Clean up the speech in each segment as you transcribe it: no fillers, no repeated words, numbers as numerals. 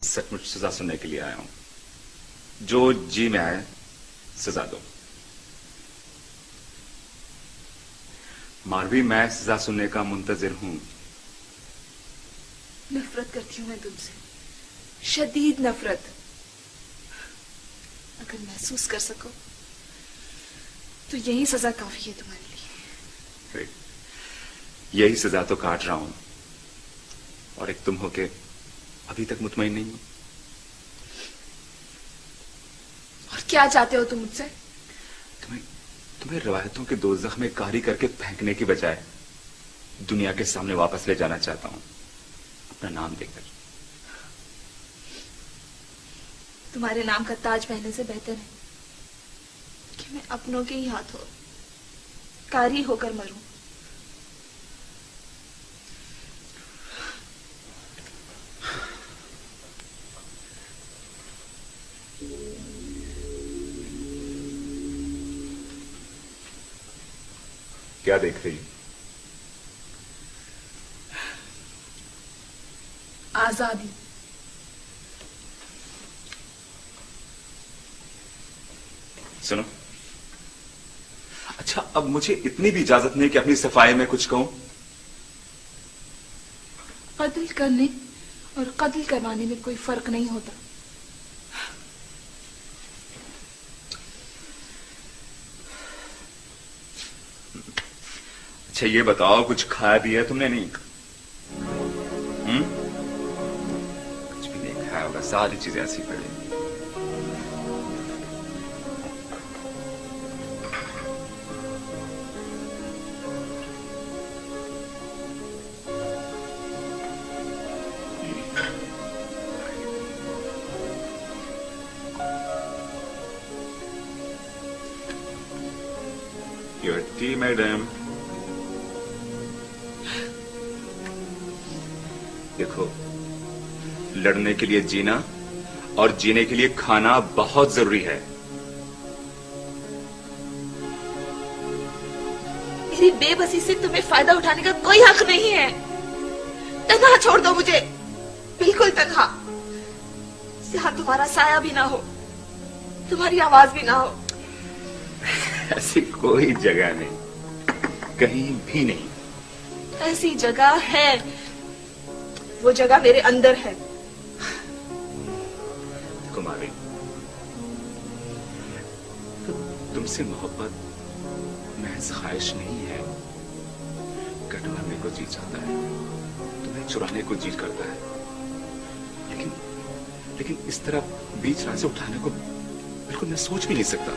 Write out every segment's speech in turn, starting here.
सचमुच सजा सुनने के लिए आया हूं। जो जी में आए सजा दो। मारवी, मैं सजा सुनने का मुंतजिर हूं। नफरत करती हूं मैं तुमसे, शदीद नफरत। अगर महसूस कर सको तो यही सजा काफी है तुम्हारे लिए। यही सजा तो काट रहा हूं, और एक तुम हो के अभी तक मुतमईन नहीं हो। और क्या चाहते हो तुम मुझसे? तुम्हें रवायतों के दोज़ख में कारी करके फेंकने की बजाय दुनिया के सामने वापस ले जाना चाहता हूं, अपना नाम देकर। तुम्हारे नाम का ताज पहनने से बेहतर है कि मैं अपनों के ही हाथों कारी होकर मरूं। क्या देख रही? आजादी। सुनो, अच्छा अब मुझे इतनी भी इजाजत नहीं कि अपनी सफाई में कुछ कहूं। कत्ल करने और कत्ल करवाने में कोई फर्क नहीं होता। अच्छा ये बताओ, कुछ खाया भी है तुमने? नहीं? कुछ भी नहीं खाया होगा, सारी चीजें ऐसी पड़ी। Your tea, madam. देखो, लड़ने के लिए जीना और जीने के लिए खाना बहुत जरूरी है। मेरी बेबसी से तुम्हें फायदा उठाने का कोई हक नहीं है। तन्हा छोड़ दो मुझे, बिल्कुल तन्हा, जहां तुम्हारा साया भी ना हो, तुम्हारी आवाज भी ना हो। ऐसी कोई जगह नहीं, कहीं भी नहीं। ऐसी जगह है, वो जगह मेरे अंदर है। कुमारी, तुमसे मोहब्बत महज ख्वाहिश नहीं है। कटवाने को जी चाहता है, तुम्हें चुराने को जी करता है, लेकिन इस तरह बीच राह से उठाने को बिल्कुल मैं सोच भी नहीं सकता।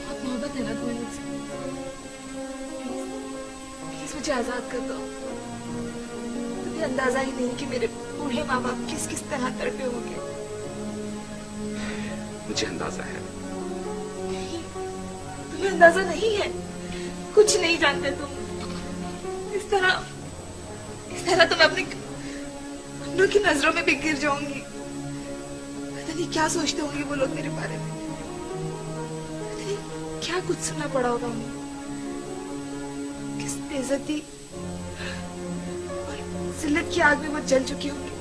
बहुत मोहब्बत है ना तुम्हें मुझसे? प्लीज मुझे आजाद कर दो। तुम्हें अंदाजा ही नहीं कि मेरे बूढ़े माँ बाप किस किस तरह तड़पे होंगे। मुझे अंदाजा है। नहीं, तुम्हें अंदाजा नहीं है, कुछ नहीं जानते तुम। इस तरह तो मैं अपनों की नजरों में भी गिर जाऊंगी। पता नहीं क्या सोचते होंगे वो लोग मेरे बारे में। पता नहीं क्या कुछ सुनना पड़ा होगा उन्हें, किस बेइज्जती और जिल्लत की आग में वो जल चुकी होंगी।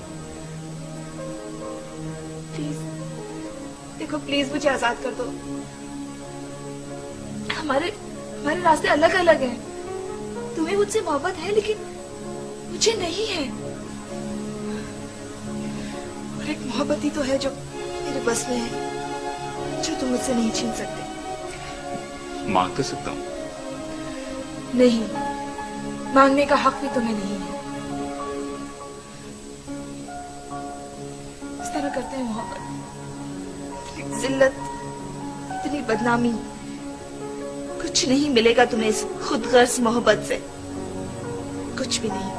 प्लीज देखो, प्लीज मुझे आजाद कर दो। हमारे रास्ते अलग अलग हैं। तुम्हें मुझसे मोहब्बत है लेकिन मुझे नहीं है। और एक मोहब्बत ही तो है जो मेरे बस में है, जो तुम मुझसे नहीं छीन सकते। मांग तो सकता हूं। नहीं, मांगने का हक भी तुम्हें नहीं है। इस तरह करते हैं मोहब्बत, इतनी जिल्लत, इतनी बदनामी, कुछ नहीं मिलेगा तुम्हें इस खुदगर्ज मोहब्बत से, कुछ भी नहीं।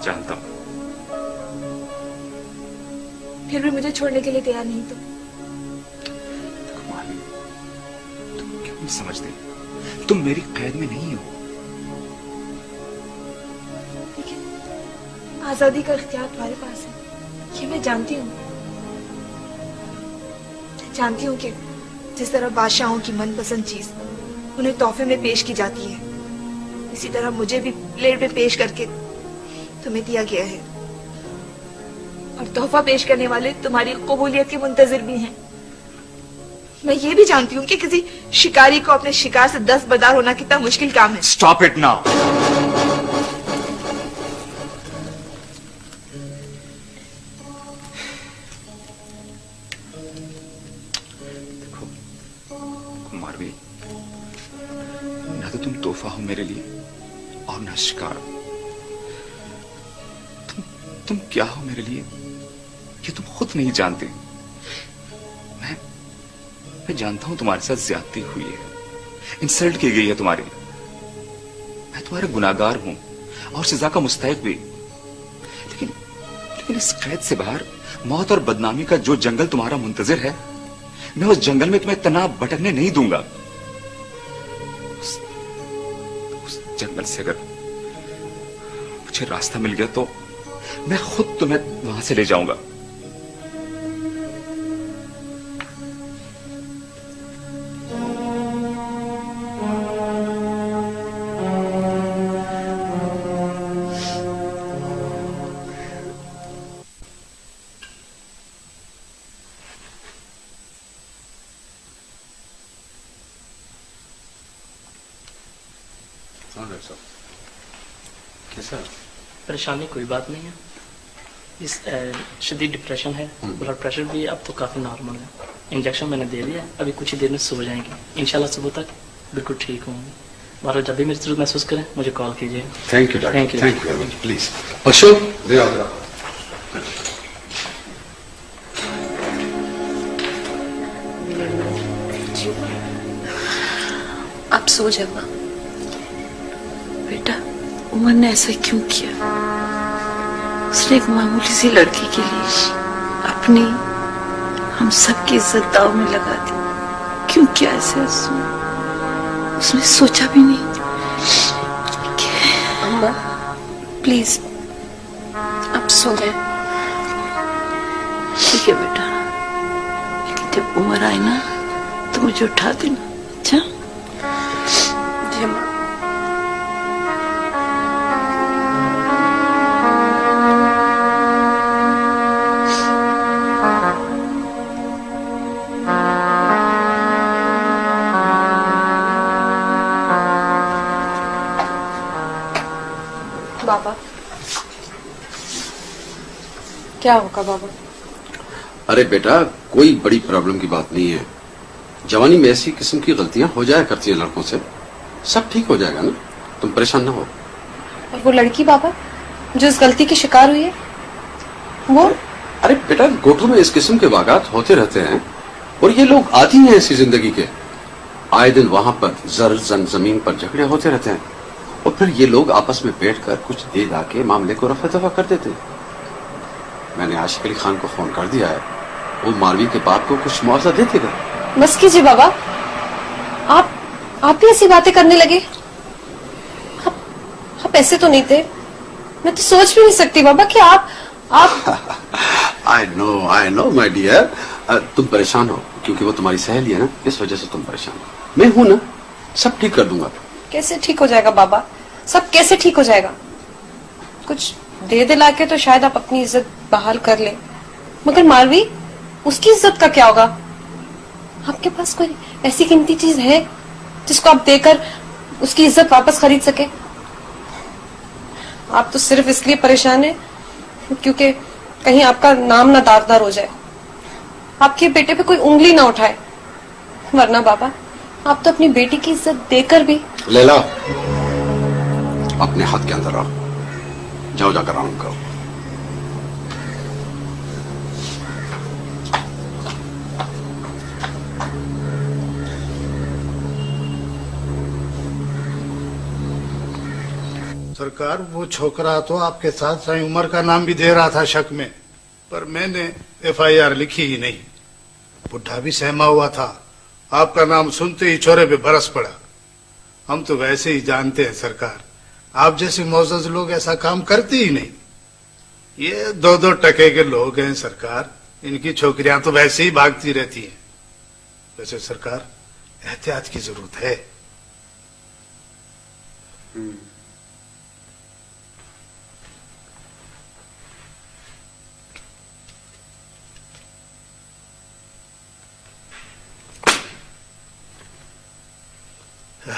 जानता हूं। फिर भी मुझे छोड़ने के लिए तैयार नहीं तुम। कुमारी, तुम क्यों नहीं समझते? तुम मेरी कैद में नहीं हो। लेकिन आजादी का इख्तियार तुम्हारे पास है, ये मैं जानती हूँ। जानती हूँ कि जिस तरह बादशाहों की मनपसंद चीज उन्हें तोहफे में पेश की जाती है, इसी तरह मुझे भी प्लेट में पेश करके तुम्हें दिया गया है, और तोहफा पेश करने वाले तुम्हारी कबूलियत के मुंतजिर भी हैं। मैं ये भी जानती हूँ कि किसी शिकारी को अपने शिकार से दस्तबरदार होना कितना मुश्किल काम है। Stop it now. देखो मारवी, ना तो तुम तोहफा हो मेरे लिए और ना शिकार। तुम क्या हो मेरे लिए ये तुम खुद नहीं जानते। मैं जानता हूं तुम्हारे साथ ज्यादती हुई है, इंसल्ट की गई है तुम्हारे। मैं तुम्हारा गुनाहगार हूं और सजा का मुस्तहिक भी, लेकिन इस कैद से बाहर मौत और बदनामी का जो जंगल तुम्हारा मुंतजिर है, मैं उस जंगल में तुम्हें तनाव भटकने नहीं दूंगा। उस जंगल से अगर मुझे रास्ता मिल गया तो मैं खुद तुम्हें वहां से ले जाऊंगा। डॉक्टर साहब, कैसा? परेशानी कोई बात नहीं है, इस शदीद डिप्रेशन है, ब्लड प्रेशर भी अब तो काफ़ी नॉर्मल है। इंजेक्शन मैंने दे दिया, अभी कुछ ही देर में सो जाएंगे। इंशाल्लाह सुबह तक बिल्कुल ठीक होंगे। बार जब भी मेरी जरूरत महसूस करें मुझे कॉल कीजिए। Thank you doctor, thank you thank you very much. Please Ashok, दे आओ। आप सो जाओ बेटा। उमर ने ऐसा क्यों किया? उसने एक मामूली सी लड़की के लिए अपनी, हम सबकी इज्जत दाव में लगा दी। क्यों किया ऐसे? उसने सोचा भी नहीं। अम्मा प्लीज आप सो जाए। ठीक है बेटा, लेकिन जब उमर आए ना तो मुझे उठा देना। अच्छा जी अम्मा। बाबा क्या होगा बाबा? अरे बेटा, कोई बड़ी प्रॉब्लम की बात नहीं है। जवानी में ऐसी किस्म की गलतियां हो जाया करती हैं लड़कों से, सब ठीक हो जाएगा ना, तुम परेशान ना हो। और वो लड़की बाबा जो इस गलती की शिकार हुई है वो? अरे बेटा, गोठों में इस किस्म के वाक़ात होते रहते हैं और ये लोग आदी हैं ऐसी जिंदगी के। आए दिन वहां पर जमीन पर झगड़े होते रहते हैं और फिर ये लोग आपस में बैठकर कुछ दे दा के मामले को रफा दफा कर देते हैं। मैंने आशिक अली खान को फोन कर दिया है, वो मालवी के बाप को कुछ मुआवजा दे देगा। बस कीजिए बाबा, आप भी ऐसी बातें करने लगे। आप ऐसे तो नहीं थे। मैं तो सोच भी नहीं सकती बाबा कि आप आई नो माय डियर, तुम परेशान हो क्योंकि वो तुम्हारी सहेली है ना, इस वजह से तुम परेशान हो। मैं हूं ना, सब ठीक कर दूंगा। कैसे ठीक हो जाएगा बाबा? सब कैसे ठीक हो जाएगा? कुछ दे दिला के तो शायद आप अपनी इज्जत बहाल कर ले, मगर मालवी, उसकी इज्जत का क्या होगा? आपके पास कोई ऐसी कीमती चीज है जिसको आप देकर उसकी इज्जत वापस खरीद सके? आप तो सिर्फ इसलिए परेशान है क्योंकि कहीं आपका नाम ना दारदार हो जाए, आपके बेटे पे कोई उंगली ना उठाए। वरना बाबा, आप तो अपनी बेटी की इज्जत देकर भी। लैला, अपने हाथ के अंदर आओ, जाओ जाकर आराम करो। सरकार, वो छोकरा तो आपके साथ साई उमर का नाम भी दे रहा था शक में, पर मैंने FIR लिखी ही नहीं। बुढ़ा भी सहमा हुआ था, आपका नाम सुनते ही छोरे पे बरस पड़ा। हम तो वैसे ही जानते हैं सरकार, आप जैसे मोअज़्ज़ज़ लोग ऐसा काम करते ही नहीं। ये 2-2 टके के लोग हैं सरकार, इनकी छोकरियां तो वैसे ही भागती रहती हैं। वैसे सरकार, एहतियात की जरूरत है।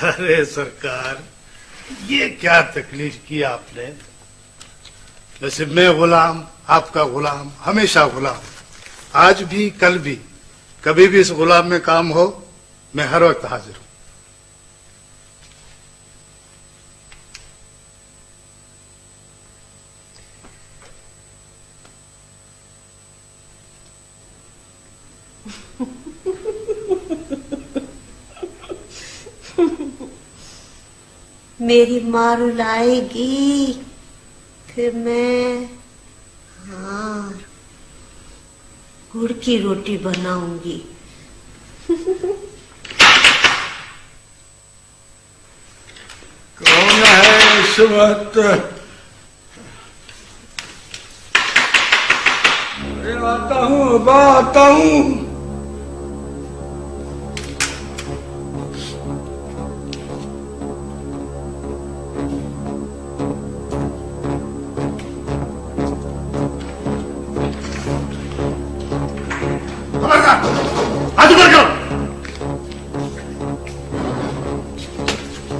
अरे सरकार, ये क्या तकलीफ की आपने। वैसे मैं गुलाम, आपका गुलाम, हमेशा गुलाम, आज भी कल भी, कभी भी इस गुलाम में काम हो, मैं हर वक्त हाजिर हूं। मेरी माँ रुलाएगी, फिर मैं गुड़ की रोटी बनाऊंगी। कौन है इस वक्त? आता हूँ, आता हूँ।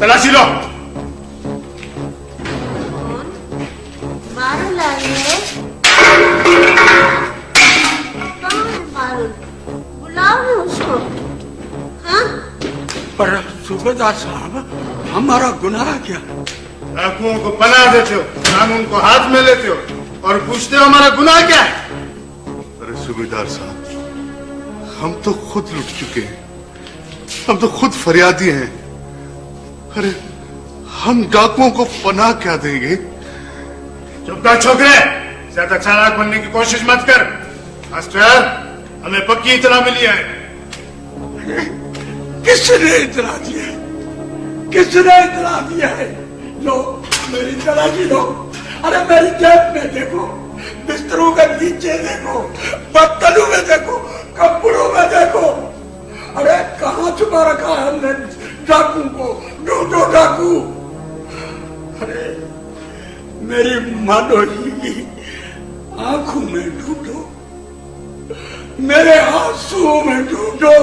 तलाशी लो। मारुल आई है। कौन है मारुल? बुलाओ ना उसको। हाँ? पर सूबेदार साहब, हमारा गुनाह क्या? डाकुओं को पनाह देते हो, कानून को हाथ में लेते हो और पूछते हो हमारा गुनाह क्या है। अरे सूबेदार साहब, हम तो खुद लुट चुके हैं, हम तो खुद फरियादी हैं। अरे हम डाकुओं को पनाह क्या देंगे? चुप कर छोकरे, ज्यादा चालाक बनने की कोशिश मत कर। मास्टर, हमें पक्की इत्तला मिली है। किसने इतला दिया है? किसने इतला दिया है? लो, मेरी तलाशी लो। अरे मेरी जेब में देखो, बिस्तरों के नीचे देखो, बर्तनों में देखो, कपड़ों में देखो। अरे कहाँ छुपा रखा है हमने डाकू को? ढूंढो डाकू। अरे मेरी मानोली की आंखों में ढूंढो, मेरे आंसुओं में ढूंढो।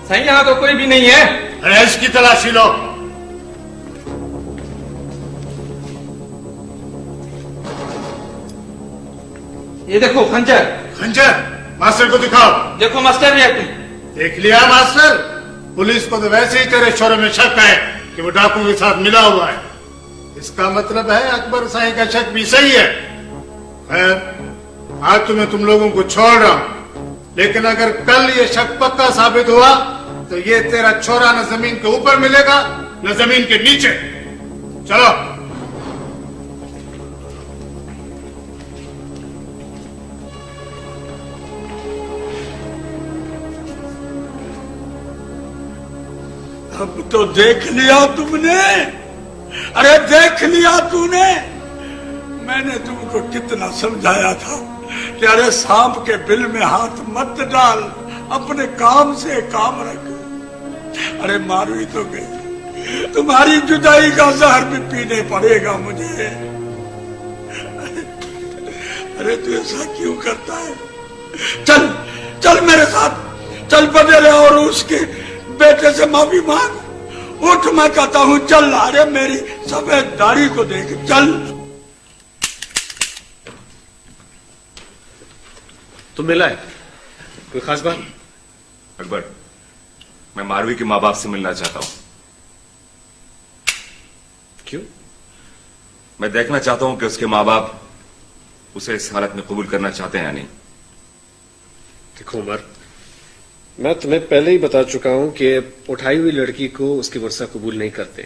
सही, यहाँ तो कोई भी नहीं है। अरे इसकी तलाशी लो। ये देखो खंजर। खंजर? मास्टर को दिखाओ। देखो मास्टर, ये देख लिया मास्टर? पुलिस को तो वैसे ही तेरे छोरे में शक है कि वो डाकू के साथ मिला हुआ है। इसका मतलब है अकबर साई का शक भी सही है। खैर, आज तो मैं तुम लोगों को छोड़ रहा हूं, लेकिन अगर कल ये शक पक्का साबित हुआ तो ये तेरा छोरा न जमीन के ऊपर मिलेगा न जमीन के नीचे। चलो। अब तो देख लिया तुमने। अरे देख लिया तूने। मैंने तुमको कितना समझाया था कि अरे सांप के बिल में हाथ मत डाल, अपने काम से काम रख। अरे मारूई तो गई, तुम्हारी जुदाई का जहर भी पीने पड़ेगा मुझे। अरे तू ऐसा क्यों करता है? चल चल मेरे साथ, चल बदले और उसके बेटे से माफी मांग। उठ, मैं कहता हूं चल। अरे मेरी सफेद दाढ़ी को देख, चल। तुम मिला है? कोई खास बात? अकबर, मैं मारवी के माँ बाप से मिलना चाहता हूं। क्यों? मैं देखना चाहता हूं कि उसके माँ बाप उसे इस हालत में कबूल करना चाहते हैं या नहीं। देखो उमर, मैं तुम्हें पहले ही बता चुका हूं कि उठाई हुई लड़की को उसकी वर्षा कबूल नहीं करते।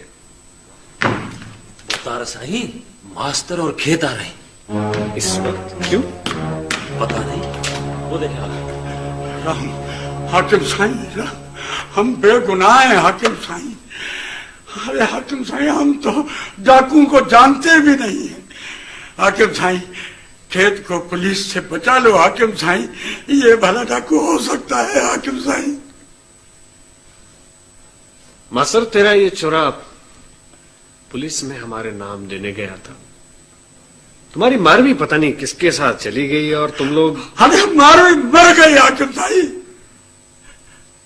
तारा साईं, मास्टर और खेत आ रहे इस वक्त। क्यों? पता नहीं, वो देखा। राम, हाकिम साईं, हम बेगुनाह हैं हाकिम साईं। अरे हाकिम साईं, हम तो डाकू को जानते भी नहीं है। हाकिम साईं, खेत को पुलिस से बचा लो हाकिम साईं, ये भला डाकू हो सकता है हाकिम साईं। मास्टर, तेरा ये चोरा पुलिस में हमारे नाम देने गया था। तुम्हारी मारवी पता नहीं किसके साथ चली गई और तुम लोग। अरे मारवी मर गई हाकिम साईं।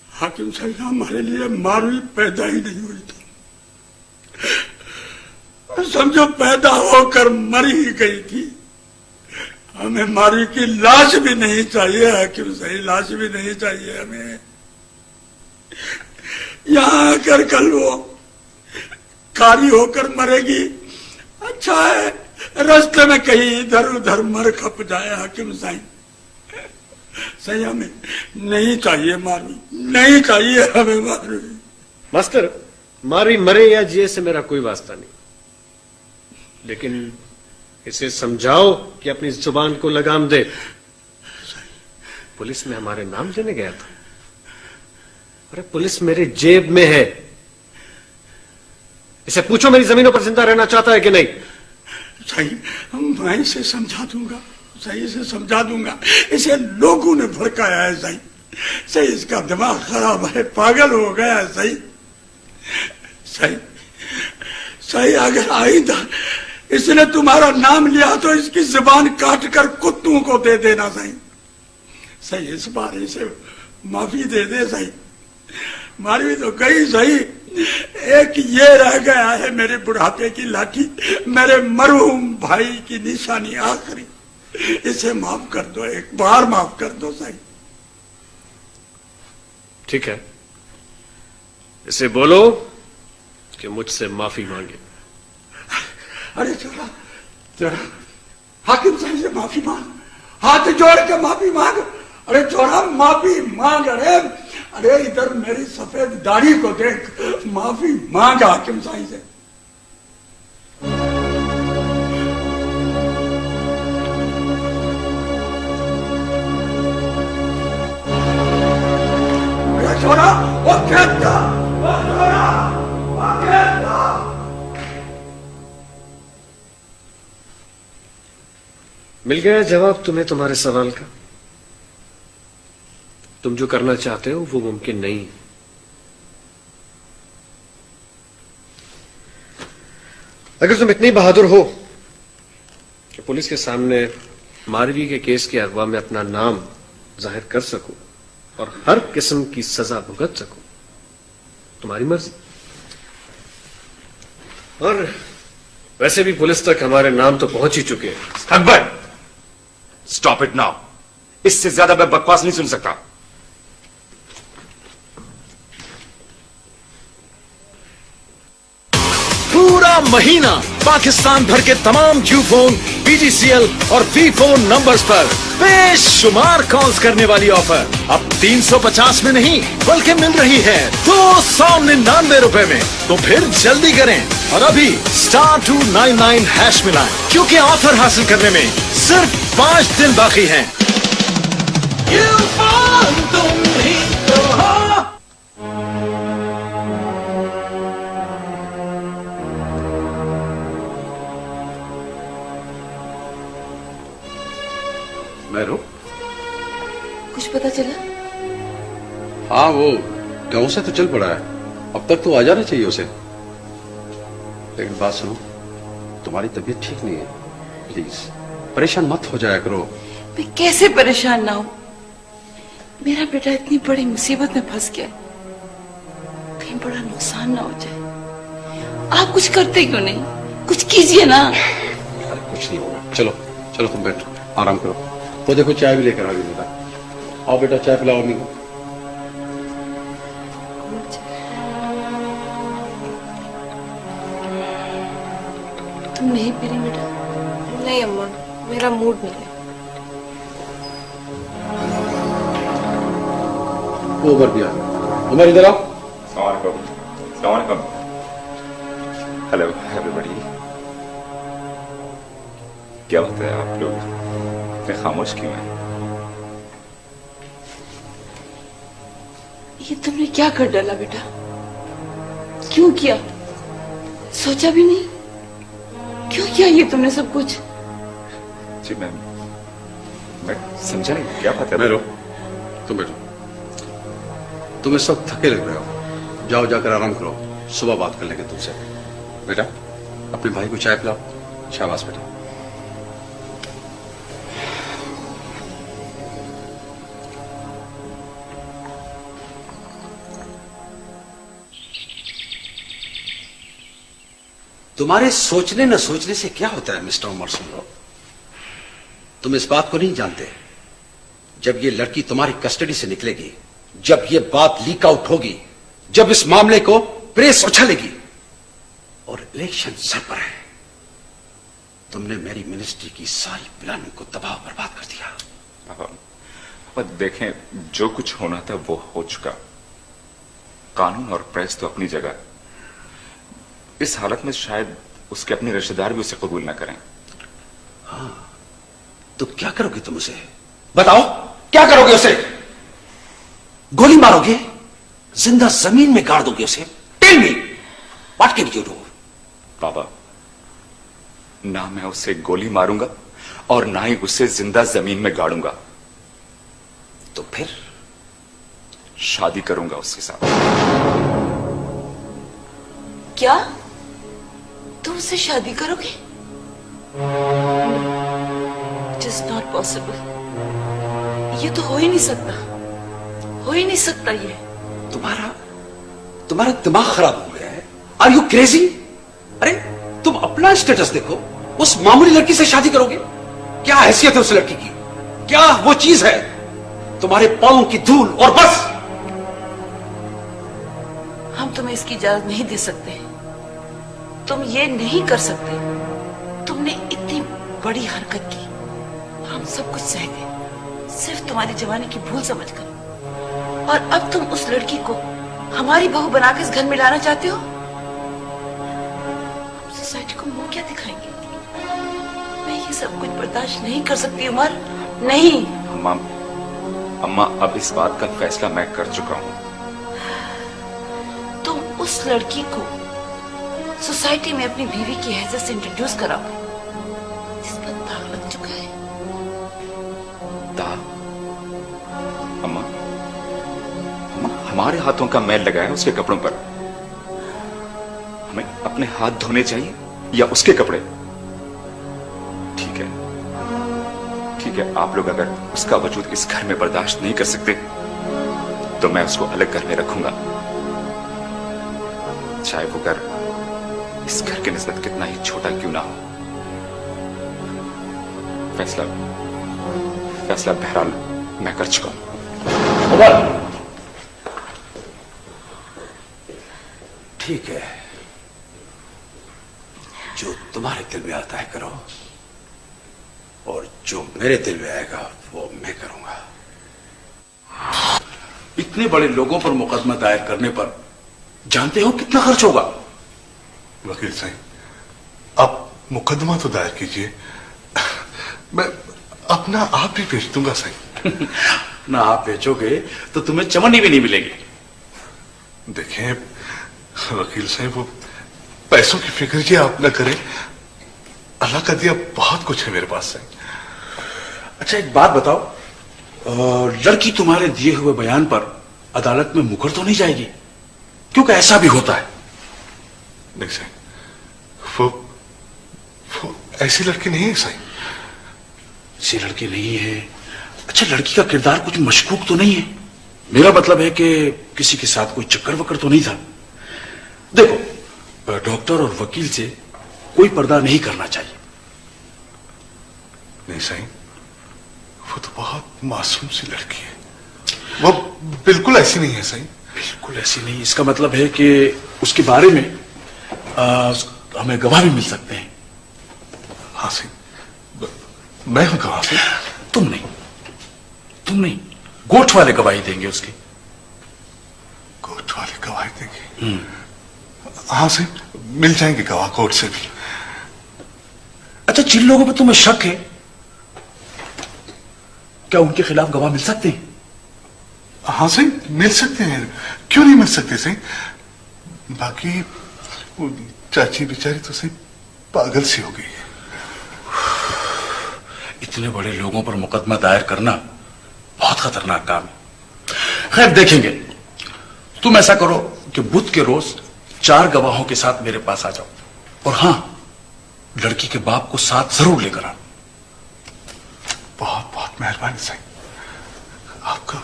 हाकिम साईं, हमारे लिए मारवी पैदा ही नहीं हुई थी। समझो पैदा होकर मर ही गई थी। हमें मारी की लाश भी नहीं चाहिए हाकिम सही, लाश भी नहीं चाहिए हमें। यहाँ आकर कल वो कारी होकर मरेगी, अच्छा है रास्ते में कहीं इधर उधर मर खप जाए हाकिम साईं। सही हमें नहीं चाहिए मारवी, नहीं चाहिए हमें मारवी। मास्टर, मारवी मरे या जिए से मेरा कोई वास्ता नहीं, लेकिन इसे समझाओ कि अपनी जुबान को लगाम दे। पुलिस में हमारे नाम लेने गया था। अरे पुलिस मेरी जेब में है, इसे पूछो मेरी जमीनों पर जिंदा रहना चाहता है कि नहीं। सही, मैं इसे समझा दूंगा, सही से समझा दूंगा। इसे लोगों ने भड़काया है सही, सही इसका दिमाग खराब है, पागल हो गया है सही। सही सही अगर आइंदा इसने तुम्हारा नाम लिया तो इसकी जुबान काट कर कुत्तों को दे देना सही। सही इस बार इसे माफी दे दे सही। मारवी तो गई सही, एक ये रह गया है मेरे बुढ़ापे की लाठी, मेरे मरहूम भाई की निशानी आखिरी। इसे माफ कर दो, एक बार माफ कर दो सही। ठीक है, इसे बोलो कि मुझसे माफी मांगे। अरे चला चला हाकिम साहब से माफी मांग, हाथ जोड़ के माफी मांग। अरे छोड़ा माफी मांग। अरे इधर मेरी सफेद दाढ़ी को देख, माफी मांग हाकिम साहब से। अरे छोड़ा वो कहता, वो छोड़ा वो कहता। मिल गया जवाब तुम्हें तुम्हारे सवाल का। तुम जो करना चाहते हो वो मुमकिन नहीं। अगर तुम इतनी बहादुर हो कि पुलिस के सामने मारवी के केस के अगवा में अपना नाम जाहिर कर सको और हर किस्म की सजा भुगत सको, तुम्हारी मर्जी। और वैसे भी पुलिस तक हमारे नाम तो पहुंच ही चुके हैं। Akbar, stop it now. इससे ज्यादा मैं बकवास नहीं सुन सकता। पूरा महीना पाकिस्तान भर के तमाम क्यू फोन, बीजीसीएल और वी फोन नंबर्स पर बेशुमार कॉल्स करने वाली ऑफर अब 350 में नहीं बल्कि मिल रही है 299 रुपए में। तो फिर जल्दी करें और अभी *299# मिलाएं, क्योंकि ऑफर हासिल करने में सिर्फ 5 दिन बाकी हैं। तुम ही तो हो। मैरो, कुछ पता चला? हाँ, वो गांव से तो चल पड़ा है, अब तक तो आ जाना चाहिए उसे। लेकिन बात सुनो, तुम्हारी तबीयत ठीक नहीं है, प्लीज परेशान मत हो जाया करो। मैं कैसे परेशान ना हूं? मेरा बेटा इतनी बड़ी मुसीबत में फंस गया, कहीं बड़ा नुकसान ना हो जाए। आप कुछ करते क्यों नहीं? कुछ कीजिए ना। अरे कुछ नहीं होगा, चलो चलो तुम बैठो, आराम करो। वो देखो चाय भी लेकर आ गई बेटा। आओ बेटा, चाय पिलाओ अम्मी को। तुम नहीं पी रही बेटा? नहीं अम्मा, मेरा मूड नहीं है। वो उमर दिया, उमर इधर आओ। Hello everybody. क्या होता है, आप लोग इतने खामोश क्यों हैं? ये तुमने क्या कर डाला बेटा? क्यों किया? सोचा भी नहीं? क्यों किया ये तुमने सब कुछ? जी मैम, मैं समझा नहीं क्या बात है। मैरो, तुम बैठो। तुम इस वक्त थके लग रहे हो, जाओ जाकर आराम करो, सुबह बात कर लेंगे तुमसे। बेटा, अपने भाई को चाय पिलाओ। शाबाश बेटा। तुम्हारे सोचने न सोचने से क्या होता है मिस्टर उमर सुनो, तुम इस बात को नहीं जानते। जब ये लड़की तुम्हारी कस्टडी से निकलेगी, जब ये बात लीक आउट होगी, जब इस मामले को प्रेस उछालेगी और इलेक्शन सर पर है, तुमने मेरी मिनिस्ट्री की सारी प्लानिंग को तबाह बर्बाद कर दिया। पर देखें, जो कुछ होना था वो हो चुका। कानून और प्रेस तो अपनी जगह। इस हालत में शायद उसके अपने रिश्तेदार भी उसे कबूल ना करें। हाँ, तो क्या करोगे तुम उसे? बताओ, क्या करोगे उसे? गोली मारोगे? जिंदा जमीन में गाड़ दोगे उसे? Tell me, what can you do? बाबा, ना मैं उसे गोली मारूंगा और ना ही उसे जिंदा जमीन में गाड़ूंगा। तो फिर? शादी करूंगा उसके साथ। क्या तुम उससे शादी करोगे? It is not possible. ये तो हो ही नहीं सकता, हो ही नहीं सकता ये। तुम्हारा दिमाग खराब हो गया है? Are you crazy? अरे तुम अपना स्टेटस देखो, उस मामूली लड़की से शादी करोगे? क्या हैसियत है उस लड़की की? क्या वो चीज है? तुम्हारे पांव की धूल और बस। हम तुम्हें इसकी इजाजत नहीं दे सकते। तुम ये नहीं कर सकते। तुमने इतनी बड़ी हरकत की, हम सब कुछ सह गए, सिर्फ तुम्हारी जवानी की भूल समझकर। और अब तुम उस लड़की को हमारी बहू बनाकर इस घर में लाना चाहते हो? हम सोसाइटी को मुंह क्या दिखाएंगे? मैं ये सब कुछ बर्दाश्त नहीं कर सकती उमर, नहीं। अम्मा, अब इस बात का फैसला मैं कर चुका हूं। तुम उस लड़की को सोसाइटी में अपनी बीवी की हैसियत से इंट्रोड्यूस कराओगे, जिस पर दाग लग चुका है। दाग? अम्मा, हमारे हाथों का मैल लगा है उसके कपड़ों पर। हमें अपने हाथ धोने चाहिए या उसके कपड़े? ठीक है, ठीक है, आप लोग अगर उसका वजूद इस घर में बर्दाश्त नहीं कर सकते तो मैं उसको अलग घर में रखूंगा, चाहे वो घर इस घर के निस्बत कितना ही छोटा क्यों ना हो। फैसला बहरहाल मैं कर चुका हूं। ठीक है, जो तुम्हारे दिल में आता है करो, और जो मेरे दिल में आएगा वो मैं करूंगा। इतने बड़े लोगों पर मुकदमा दायर करने पर जानते हो कितना खर्च होगा? वकील साहब, आप मुकदमा तो दायर कीजिए, मैं अपना आप भी बेच दूंगा साहब। ना आप बेचोगे तो तुम्हें चमनी भी नहीं मिलेगी। देखें वकील साहब, वो पैसों की फिक्र जी आप ना करें, अल्लाह का दिया बहुत कुछ है मेरे पास से। अच्छा एक बात बताओ, लड़की तुम्हारे दिए हुए बयान पर अदालत में मुकर तो नहीं जाएगी? क्योंकि ऐसा भी होता है। नहीं साहब, वो ऐसी लड़की नहीं है साहब। ऐसी लड़की नहीं है? अच्छा, लड़की का किरदार कुछ मशकूक तो नहीं है? मेरा मतलब है कि किसी के साथ कोई चक्कर वक्कर तो नहीं था? देखो, डॉक्टर और वकील से कोई पर्दा नहीं करना चाहिए। नहीं साईं, वो तो बहुत मासूम सी लड़की है, वो बिल्कुल ऐसी नहीं है साईं। बिल्कुल ऐसी नहीं, इसका मतलब है कि उसके बारे में हमें गवाह भी मिल सकते हैं। हाँ साईं, मैं हूं गवाह से। तुम नहीं, गोठ वाले गवाही देंगे उसकी। कोर्ट वाले गवाही देंगे? हाँ साईं, मिल जाएंगे गवाह कोर्ट से भी। अच्छा, जिन लोगों पर तुम्हें शक है, क्या उनके खिलाफ गवाह मिल सकते हैं? हाँ सही, मिल सकते हैं, क्यों नहीं मिल सकते सही। बाकी वो चाची बेचारी तो सही पागल सी हो गई है। इतने बड़े लोगों पर मुकदमा दायर करना बहुत खतरनाक काम है। खैर देखेंगे। तुम ऐसा करो कि बुध के रोज 4 गवाहों के साथ मेरे पास आ जाओ, और हां, लड़की के बाप को साथ जरूर लेकर आओ। बहुत बहुत मेहरबानी सही, आपका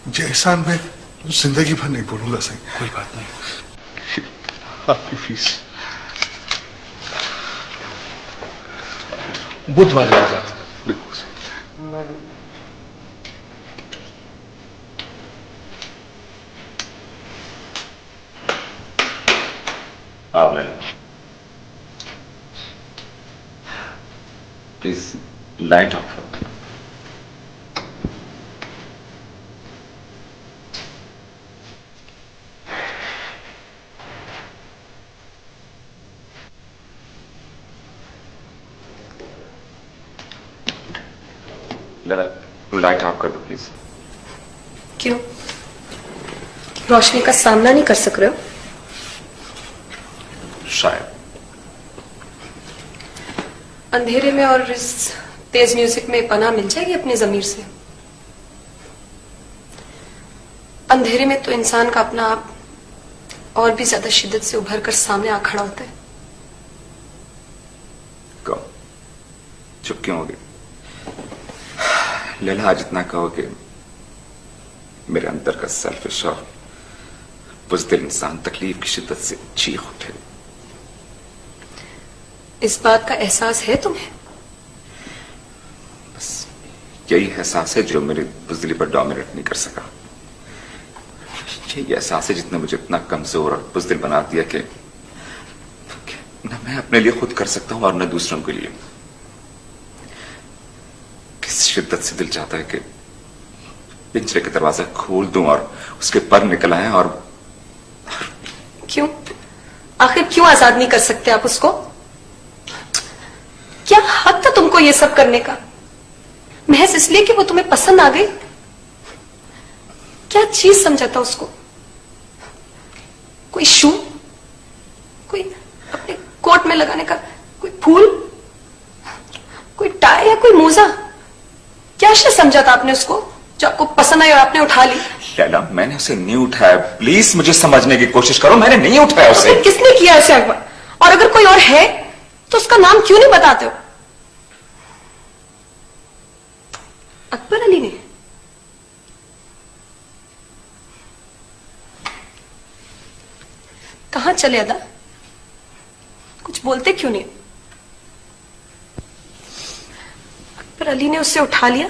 ये एहसान मैं जिंदगी भर नहीं भूलूंगा सही। कोई बात नहीं। आपकी फीस। बुध वाले आ जाते। आप ले please light of. Light of कर दो प्लीज। क्यों? रोशनी का सामना नहीं कर सक रहे हो? शायद अंधेरे में और इस तेज म्यूजिक में पनाह मिल जाएगी अपने जमीर से। अंधेरे में तो इंसान का अपना आप और भी ज्यादा शिद्दत से उभर कर सामने आ खड़ा होता है। कहो, चुप क्यों हो गई? लैला, आज इतना कहो कि मेरे अंदर का सेल्फिश और बुज़दिल इंसान तकलीफ की शिद्दत से चीख उठे। इस बात का एहसास है तुम्हें? बस यही एहसास है जो मेरी बुज़दिली पर डोमिनेट नहीं कर सका। यही एहसास है जिसने मुझे इतना कमजोर और बुज़दिल बना दिया कि न मैं अपने लिए खुद कर सकता हूं और न दूसरों के लिए। किस शिद्दत से दिल चाहता है कि पिंजरे का दरवाजा खोल दूं और उसके पर निकल आए। और क्यों? आखिर क्यों आजाद नहीं कर सकते आप उसको? क्या हक था तुमको ये सब करने का? महज इसलिए कि वो तुम्हें पसंद आ गई? क्या चीज समझा था उसको? कोई शू, कोई अपने कोट में लगाने का कोई फूल, कोई टाई या कोई मोजा? क्या शे समझा था आपने उसको जो आपको पसंद आई और आपने उठा ली? लैला, मैंने उसे नहीं उठाया। प्लीज मुझे समझने की कोशिश करो, मैंने नहीं उठाया उसे। तो किसने किया ऐसे अकबर? और अगर कोई और है तो उसका नाम क्यों नहीं बताते हो? अकबर अली ने? कहां चले अदा? कुछ बोलते क्यों नहीं? अकबर अली ने उससे उठा लिया,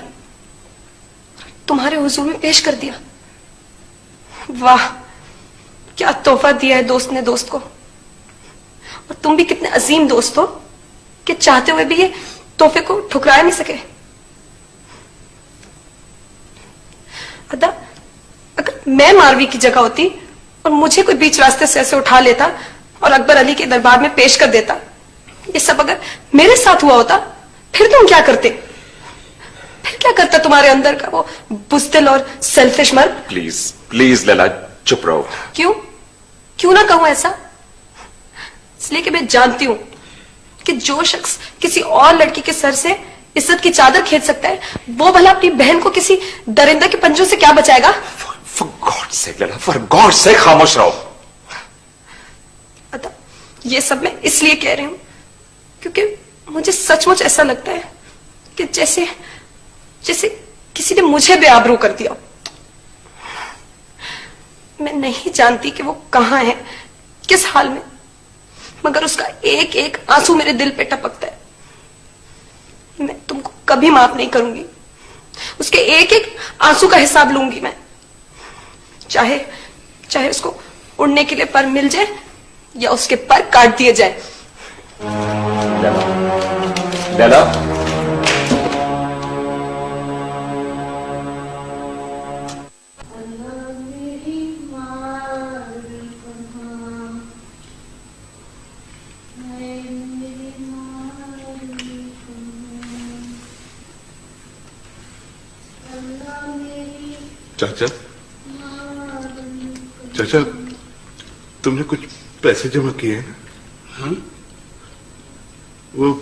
तुम्हारे हुजूर में पेश कर दिया। वाह, क्या तोहफा दिया है दोस्त ने दोस्त को। और तुम भी कितने अजीम दोस्त हो कि चाहते हुए भी ये तोहफे को ठुकरा नहीं सके। अदा, अगर मैं मारवी की जगह होती और मुझे कोई बीच रास्ते से ऐसे उठा लेता और अकबर अली के दरबार में पेश कर देता, ये सब अगर मेरे साथ हुआ होता, फिर तुम क्या करते? फिर क्या करता तुम्हारे अंदर का वो बुज़दिल और सेल्फिश मर्द? प्लीज प्लीज लैला, चुप रहो। क्यों? क्यों ना कहूं ऐसा? इसलिए कि मैं जानती हूं कि जो शख्स किसी और लड़की के सर से इज्जत की चादर खींच सकता है, वो भला अपनी बहन को किसी दरिंदा के पंजों से क्या बचाएगा? For God's sake, Laila, for God's sake, खामोश रहो। अतः ये सब मैं इसलिए कह रही हूं क्योंकि मुझे सचमुच ऐसा लगता है कि जैसे जैसे किसी ने मुझे बेआबरू कर दिया। मैं नहीं जानती कि वो कहां है, किस हाल में, मगर उसका एक एक आंसू मेरे दिल पे टपकता है। मैं तुमको कभी माफ नहीं करूंगी। उसके एक एक आंसू का हिसाब लूंगी मैं, चाहे चाहे उसको उड़ने के लिए पर मिल जाए या उसके पर काट दिए जाए। लैला, चाचा, चाचा, तुमने कुछ पैसे जमा किए हैं? हाँ? वो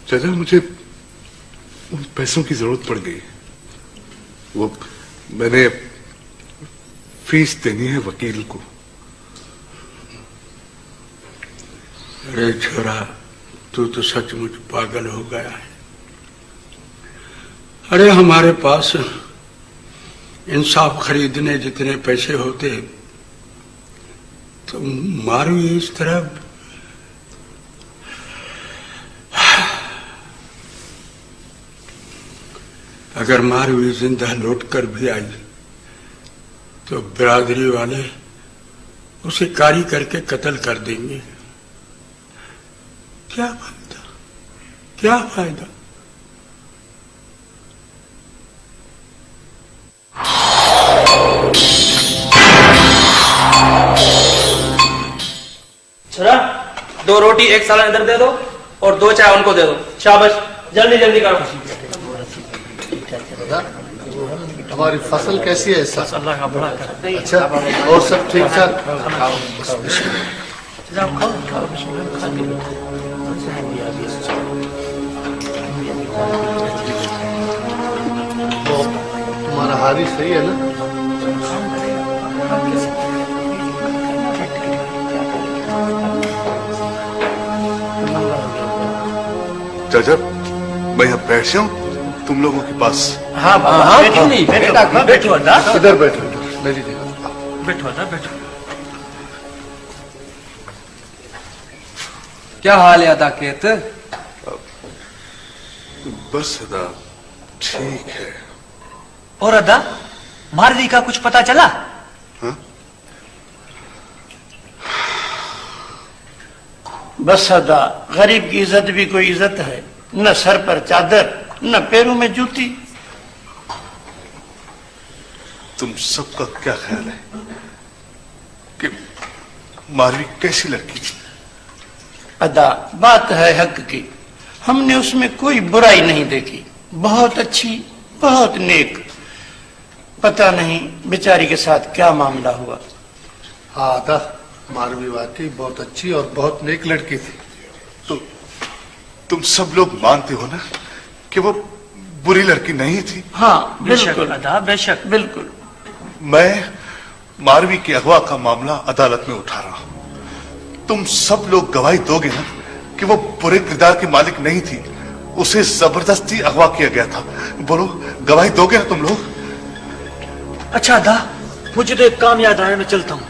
चाचा, मुझे उन पैसों की जरूरत पड़ गई। वो मैंने फीस देनी है वकील को। अरे छोरा, तू तो सचमुच पागल हो गया है। अरे हमारे पास इंसाफ खरीदने जितने पैसे होते तो मारू इस तरह। अगर मारवी जिंदा लौट कर भी आई तो बिरादरी वाले उसे कारी करके कत्ल कर देंगे। क्या फायदा, क्या फायदा। छरा, 2 रोटी 1 सालन इधर दे दो और 2 चाय उनको दे दो। शाबाश, जल्दी जल्दी करो। हमारी फसल कैसी है? सब अल्लाह का बड़ा कर। अच्छा, और सब ठीक ठाक? तुम्हारा हारी सही है ना? चाचा, मैं यहाँ बैठ जाऊँ तुम लोगों के पास? हाँ बाबा, बैठो नहीं, बैठो अदा। इधर बैठो, मेरी जगह बैठो अदा, बैठो। क्या हाल है अदा केत? बस अदा ठीक है। और अदा, मारवी का कुछ पता चला? हाँ? बस अदा, गरीब की इज्जत भी कोई इज्जत है? न सर पर चादर, न पैरों में जूती। तुम सबका क्या ख्याल है कि मारवी कैसी लड़की थी? अदा, बात है हक की, हमने उसमें कोई बुराई नहीं देखी। बहुत अच्छी, बहुत नेक। पता नहीं बेचारी के साथ क्या मामला हुआ। हाँ अदा, मारवी वाकई बहुत अच्छी और बहुत नेक लड़की थी। तो तुम सब लोग मानते हो ना कि वो बुरी लड़की नहीं थी? हाँ बिल्कुल अदा, बेशक, बिल्कुल। मैं मारवी के अगवा का मामला अदालत में उठा रहा हूं। तुम सब लोग गवाही दोगे ना कि वो बुरे किरदार की मालिक नहीं थी, उसे जबरदस्ती अगवा किया गया था। बोलो, गवाही दोगे ना तुम लोग? अच्छा अदा, मुझे तो एक काम याद आया, मैं चलता हूँ।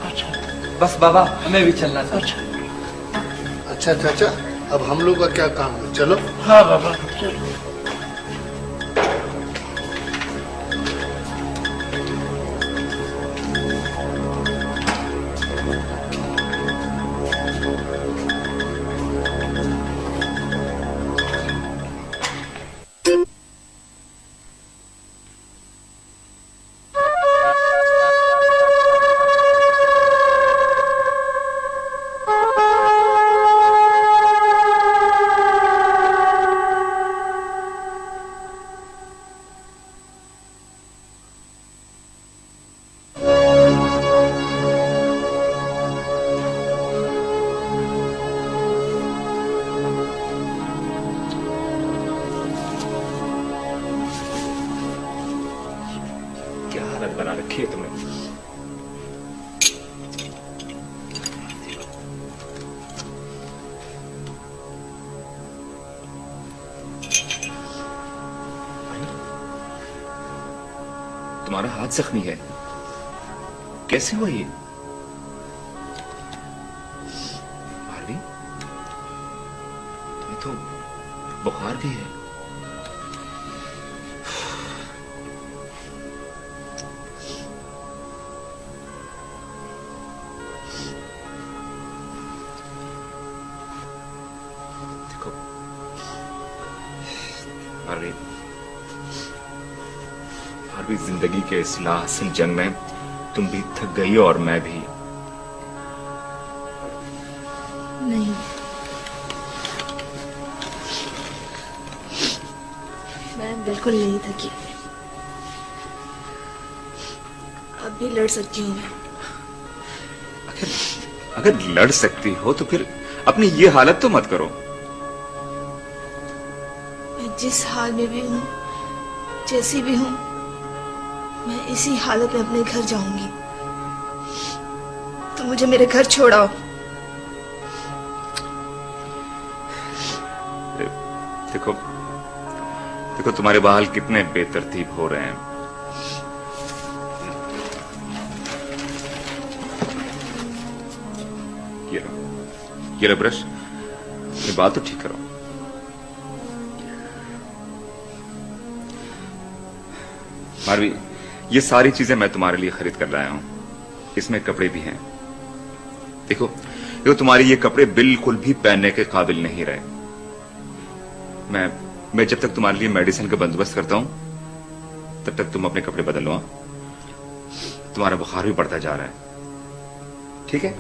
बस बाबा, हमें भी चलना था। अच्छा चाचा, अब हम लोग का क्या काम है? चलो। हाँ बाबा, चलो। बना रखी है तुमने। तुम्हारा हाथ जख्मी है, कैसे हुआ ये? मारवी, तुम्हें तो बुखार भी है। मारवी, जिंदगी के इस लासिल जंग में तुम भी थक गई और मैं भी। नहीं, मैं बिल्कुल नहीं थकी। अब भी लड़ सकती हूँ मैं। अगर लड़ सकती हो तो फिर अपनी ये हालत तो मत करो। मैं जिस हाल में भी हूँ, जैसी भी हूँ, मैं इसी हालत में अपने घर जाऊंगी। तो मुझे मेरे घर छोड़ाओ। देखो देखो, तुम्हारे बाल कितने बेतरतीब हो रहे हैं। ये लो ब्रश, ये बाल तो ठीक करो। मारवी, ये सारी चीजें मैं तुम्हारे लिए खरीद कर लाया हूं। इसमें कपड़े भी हैं। देखो तुम्हारे ये कपड़े बिल्कुल भी पहनने के काबिल नहीं रहे। मैं जब तक तुम्हारे लिए मेडिसिन का बंदोबस्त करता हूं तब तक तुम अपने कपड़े बदल लो। तुम्हारा बुखार भी बढ़ता जा रहा है, ठीक है?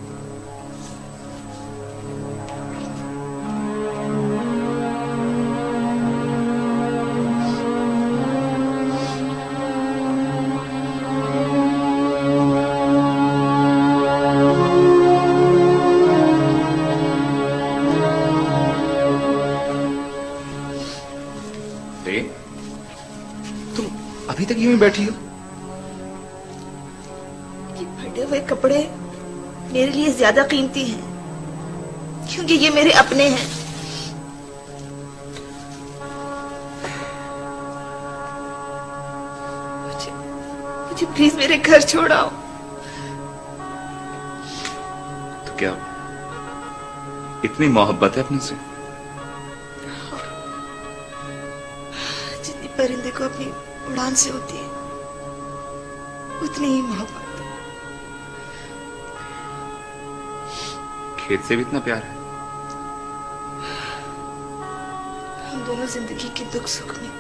तुम अभी तक यूं ही बैठी हो? ये फटे हुए कपड़े मेरे लिए ज्यादा कीमती हैं, क्योंकि ये मेरे अपने हैं। मुझे प्लीज मेरे घर छोड़ाओ। तो क्या इतनी मोहब्बत है अपने से? जितनी परिंदे को अपनी उड़ान से होती है उतनी ही मोहब्बत। खेत से भी इतना प्यार है? हम दोनों जिंदगी के दुख सुख में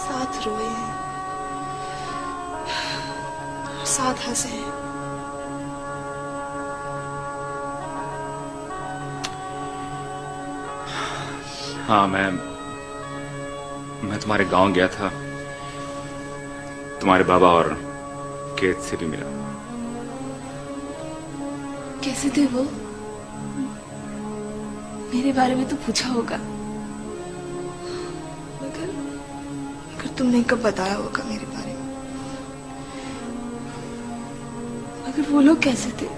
साथ रोए हैं और साथ हंसे हैं। हाँ, मैं तुम्हारे गांव गया था। तुम्हारे बाबा और केत से भी मिला। कैसे थे वो? मेरे बारे में तो पूछा होगा, मगर तुमने कब बताया होगा मेरे बारे में? मगर वो लोग कैसे थे?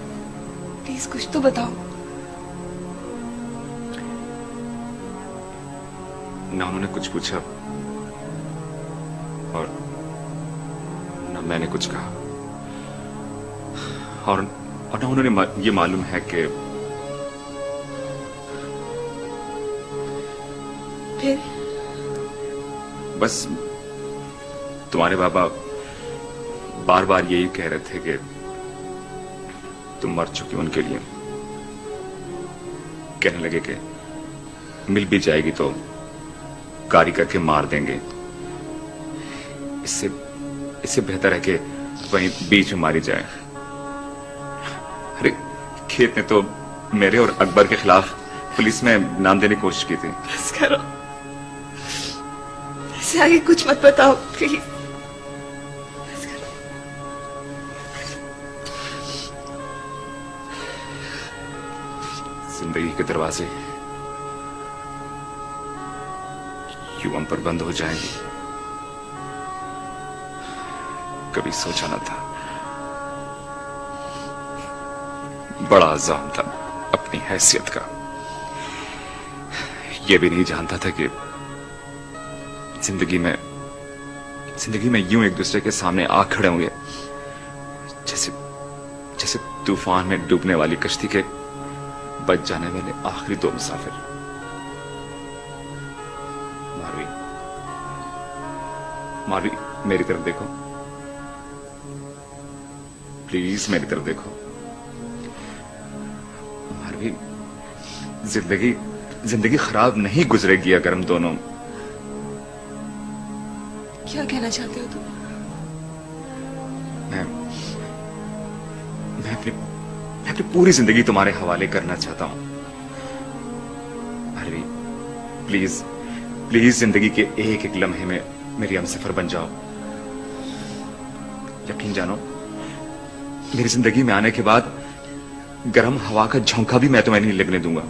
प्लीज कुछ तो बताओ। ना उन्होंने कुछ पूछा और ना मैंने कुछ कहा, और ना उन्होंने ये मालूम है कि फिर बस तुम्हारे बाबा बार बार यही कह रहे थे कि तुम मर चुकी उनके लिए। कहने लगे कि मिल भी जाएगी तो कारी करके मार देंगे। इससे बेहतर है कि वहीं बीच में मारी जाए। अरे खेत ने तो मेरे और अकबर के खिलाफ पुलिस में नाम देने की कोशिश की थी। बस करो, इससे आगे कुछ मत बताओ प्लीज। बस करो। जिंदगी के दरवाजे यूं हम पर बंद हो जाएंगे, कभी सोचा न था। बड़ा अज़ाम था अपनी हैसियत का। यह भी नहीं जानता था कि जिंदगी में यूं एक दूसरे के सामने आ खड़े होंगे जैसे तूफान में डूबने वाली कश्ती के बच जाने वाले आखिरी दो मुसाफिर। मारवी, मेरी तरफ देखो प्लीज, मेरी तरफ देखो। मारवी, जिंदगी खराब नहीं गुजरेगी अगर हम दोनों। क्या कहना चाहते हो तुम? मैं अपनी पूरी जिंदगी तुम्हारे हवाले करना चाहता हूं। मारवी, प्लीज जिंदगी के एक एक लम्हे में मेरी हमसफर बन जाओ। यकीन जानो, मेरी जिंदगी में आने के बाद गर्म हवा का झोंका भी मैं तुम्हें नहीं लगने दूंगा।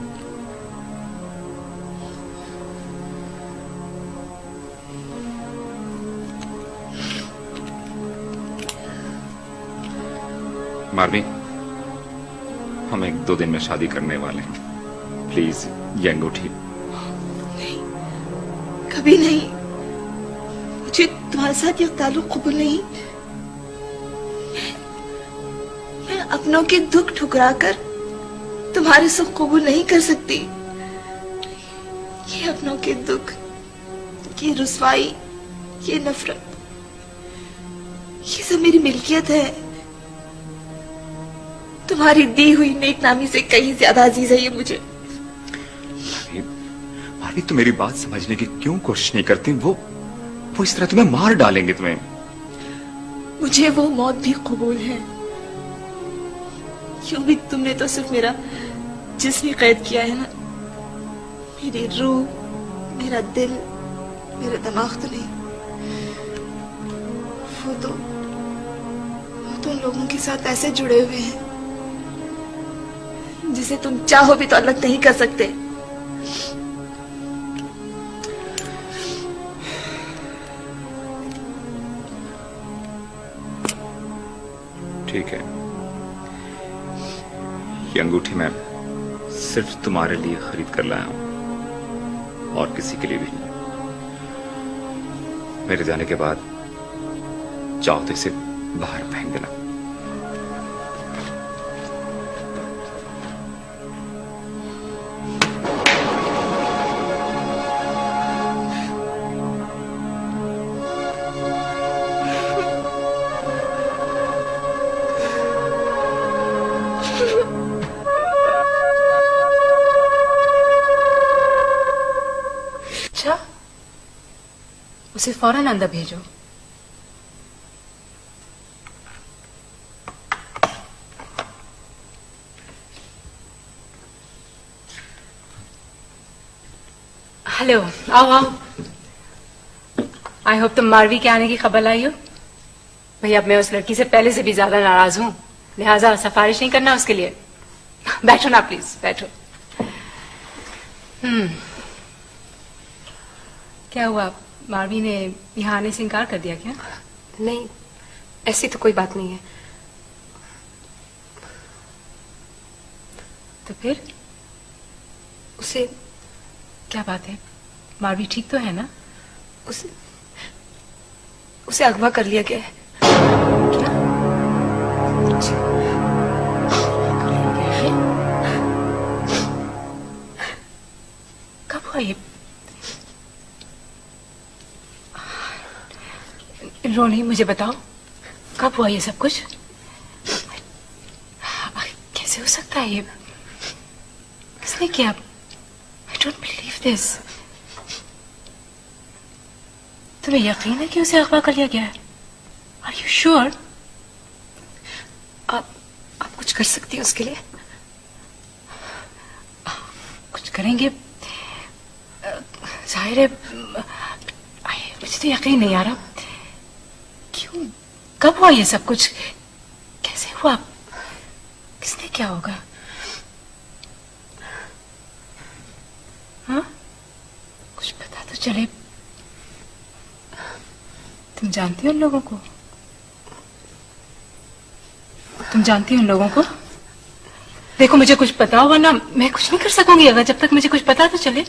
मारवी, हम 1-2 दिन में शादी करने वाले हैं। प्लीज ये अंगूठी। नहीं, कभी नहीं। मुझे तुम्हारे साथ ये ताल्लुक कबूल नहीं। मैं अपनों के दुख ठुकराकर तुम्हारे सुख कबूल नहीं कर सकती। ये अपनों के दुख, ये रुसवाई, ये नफरत ये सब मेरी मिल्कियत है। तुम्हारी दी हुई नेकनामी से कहीं ज्यादा अजीज है ये मुझे। मारवी, तुम मेरी बात समझने की क्यों कोशिश नहीं करती? वो इस तरह तुम्हें मार डालेंगे तुम्हें। मुझे वो मौत भी कबूल है। क्यों भी तुमने तो सिर्फ मेरा जिस्म ही कैद किया है ना, मेरी रूह, मेरा दिल, मेरा दिमाग तो नहीं। वो तो उन लोगों के साथ ऐसे जुड़े हुए हैं जिसे तुम चाहो भी तो अलग नहीं कर सकते। ठीक है, ये अंगूठी मैं सिर्फ तुम्हारे लिए खरीद कर लाया हूं और किसी के लिए भी नहीं। मेरे जाने के बाद चाहो तो इसे बाहर फेंक देना। अच्छा, उसे फौरन अंदर भेजो। हेलो, आओ आओ। आई होप तुम मारवी के आने की खबर लाई हो। भैया, अब मैं उस लड़की से पहले से भी ज्यादा नाराज हूं, लिहाजा सिफारिश नहीं करना उसके लिए। बैठो ना प्लीज, बैठो। क्या हुआ, मारवी ने यहाँ आने से इनकार कर दिया क्या? नहीं, ऐसी तो कोई बात नहीं है। तो फिर उसे क्या बात है? मारवी ठीक तो है ना? उसे अगवा कर लिया गया है। क्या? कब हुआ ये? रोनी, मुझे बताओ, कब हुआ ये सब कुछ? कैसे हो सकता है ये? किसने किया? I don't believe this. तुम्हें यकीन है कि उसे अगवा कर लिया गया है? Are you sure? आप कुछ कर सकती हैं उसके लिए? कुछ करेंगे, जाहिर है। मुझे तो यकीन नहीं आ रहा। क्यों? कब हुआ ये सब कुछ? कैसे हुआ? किसने क्या होगा? हाँ, कुछ पता तो चले। तुम जानती हो उन लोगों को? तुम जानती हो उन लोगों को? देखो, मुझे कुछ पता हो, वरना मैं कुछ नहीं कर सकूंगी अगर जब तक मुझे कुछ पता तो चले।